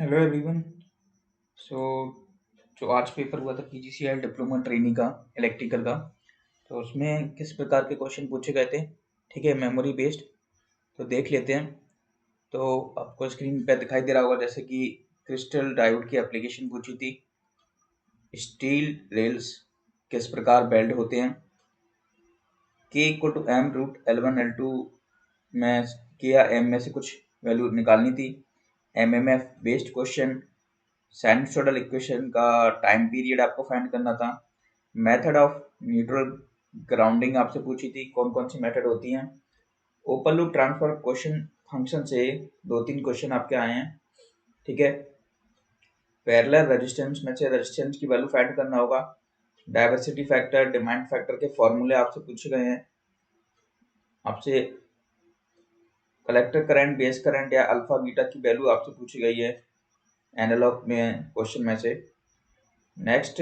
Hello everyone. सो जो आज paper हुआ था पीजीसीएल डिप्लोमा ट्रेनी का इलेक्ट्रिकल का, तो उसमें किस प्रकार के क्वेश्चन पूछे गए थे, ठीक है, मेमोरी बेस्ड। तो देख लेते हैं। तो आपको स्क्रीन पे दिखाई दे रहा होगा जैसे कि क्रिस्टल डायोड की एप्लीकेशन पूछी थी, स्टील रेल्स किस प्रकार बेल्ट होते हैं, के equal to M root L1 L2 में के या एम में से कुछ वैल्यू निकालनी थी, MMF based question, sinusoidal equation का टाइम पीरियड आपको फाइंड करना था, मेथड ऑफ न्यूट्रल ग्राउंडिंग आपसे पूछी थी, कौन कौन सी मेथड होती हैं, open loop transfer question function से 2-3 क्वेश्चन आपके आए हैं, ठीक है। पैरेलल रेजिस्टेंस में से रेजिस्टेंस की वैल्यू फाइंड करना होगा, डाइवर्सिटी फैक्टर डिमांड फैक्टर के फॉर्मूले आपसे पूछे गए हैं, आपसे कलेक्टर करंट बेस करंट या अल्फा बीटा की वैल्यू आपसे पूछी गई है एनालॉग में क्वेश्चन में से। नेक्स्ट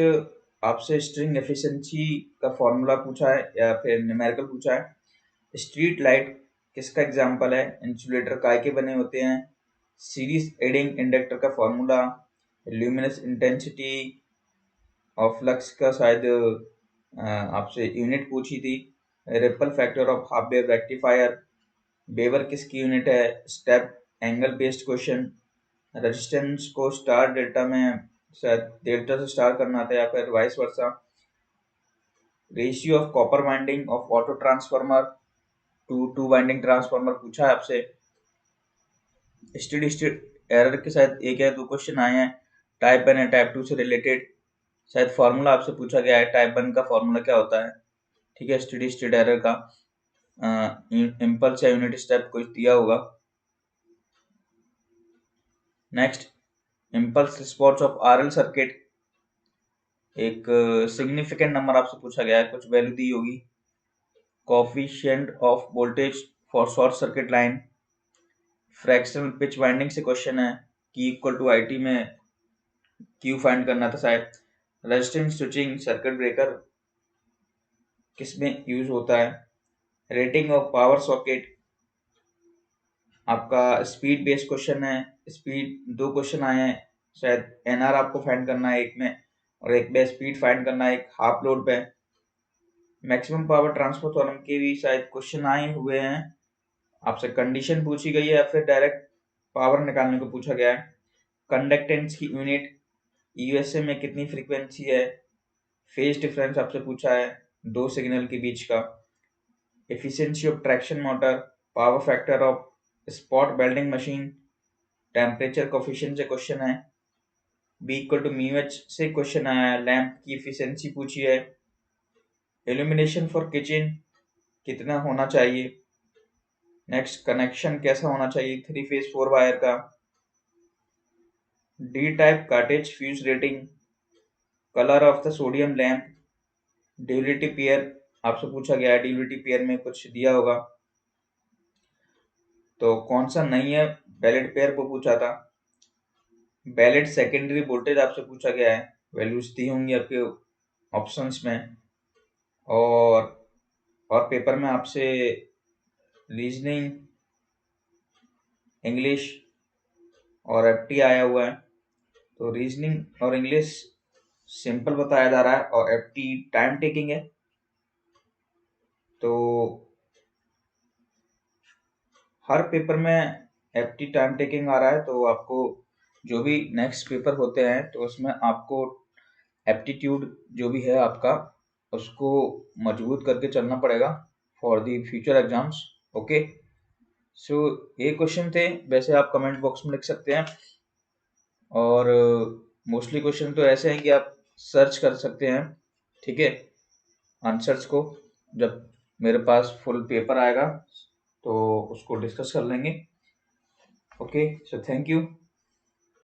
आपसे स्ट्रिंग एफिशिएंसी का फॉर्मूला पूछा है या फिर न्यूमेरिकल पूछा है। स्ट्रीट लाइट किसका एग्जांपल है, इंसुलेटर काय के बने होते हैं, सीरीज एडिंग इंडक्टर का formula, luminous intensity of flux का शायद आपसे यूनिट पूछी थी, ripple factor of half wave rectifier, weber किसकी यूनिट है, step angle based question, resistance को स्टार डेल्टा में शायद डेल्टा से स्टार करना था या फिर vice versa, ratio of copper winding of auto transformer to two winding transformer पूछा है आपसे। स्टेडी स्टेट एरर के शायद एक या दो क्वेश्चन आए हैं टाइप 1 या टाइप 2 से रिलेटेड, शायद फॉर्मूला आपसे पूछा गया है टाइप 1 का फॉर्मूला क्या होता है, ठीक है, स्टेडी स्टेट एरर का इम्पल्स या यूनिट स्टेप कुछ दिया होगा। Next impulse response of RL circuit, एक सिग्निफिकेंट नंबर आपसे पूछा गया है, कुछ वैल्यू दी होगी, coefficient of voltage for short circuit line, fractional pitch winding से क्वेश्चन है, की इक्वल टू आई टी में क्यू फाइंड करना था शायद, रेजिस्टेंस स्विचिंग सर्किट ब्रेकर किसमें यूज होता है, रेटिंग ऑफ पावर सॉकेट आपका स्पीड बेस्ड क्वेश्चन है, स्पीड दो क्वेश्चन आए हैं, शायद एनआर आपको फाइंड करना है एक में और एक में स्पीड फाइंड करना है एक हाफ लोड पे। मैक्सिमम पावर ट्रांसफर थ्योरम के भी शायद क्वेश्चन आए हुए हैं, आपसे कंडीशन पूछी गई है या फिर डायरेक्ट पावर निकालने को पूछा गया है। कंडक्टेंस की यूनिट यूएसए में कितनी फ्रीक्वेंसी है, फेज डिफरेंस आपसे पूछा है दो सिग्नल के बीच का, efficiency of traction motor, power factor of spot welding machine, temperature coefficient से क्वेश्चन है, B equal to mu H से क्वेश्चन आया है, लैंप की एफिशिएंसी पूछी है, इल्यूमिनेशन फॉर किचन कितना होना चाहिए, नेक्स्ट कनेक्शन कैसा होना चाहिए 3 फेज 4 वायर का, D type cartridge fuse rating, colour of the sodium lamp, duality pair आपसे पूछा गया है, ड्यूलिटी पेयर में कुछ दिया होगा, तो कौन सा नहीं है वैलिड पेयर वो पूछा था, वैलिड सेकेंडरी वोल्टेज आपसे पूछा गया है, वैल्यूज दी होंगी आपके ऑप्शंस में। और पेपर में आपसे रीजनिंग, इंग्लिश और एफटी आया हुआ है, तो रीजनिंग और इंग्लिश सिंपल बताया जा रहा है और एफटी टाइम टेकिंग है। तो हर पेपर में एफटी टाइम टेकिंग आ रहा है, तो आपको जो भी नेक्स्ट पेपर होते हैं तो उसमें आपको एप्टीट्यूड जो भी है आपका उसको मजबूत करके चलना पड़ेगा for the future exams. Okay, so ये क्वेश्चन थे, वैसे आप कमेंट बॉक्स में लिख सकते हैं और मोस्टली क्वेश्चन तो ऐसे हैं कि आप सर्च कर सकते हैं, ठीक है, आंसर्स को। जब मेरे पास फुल पेपर आएगा तो उसको डिस्कस कर लेंगे। Okay, so thank you.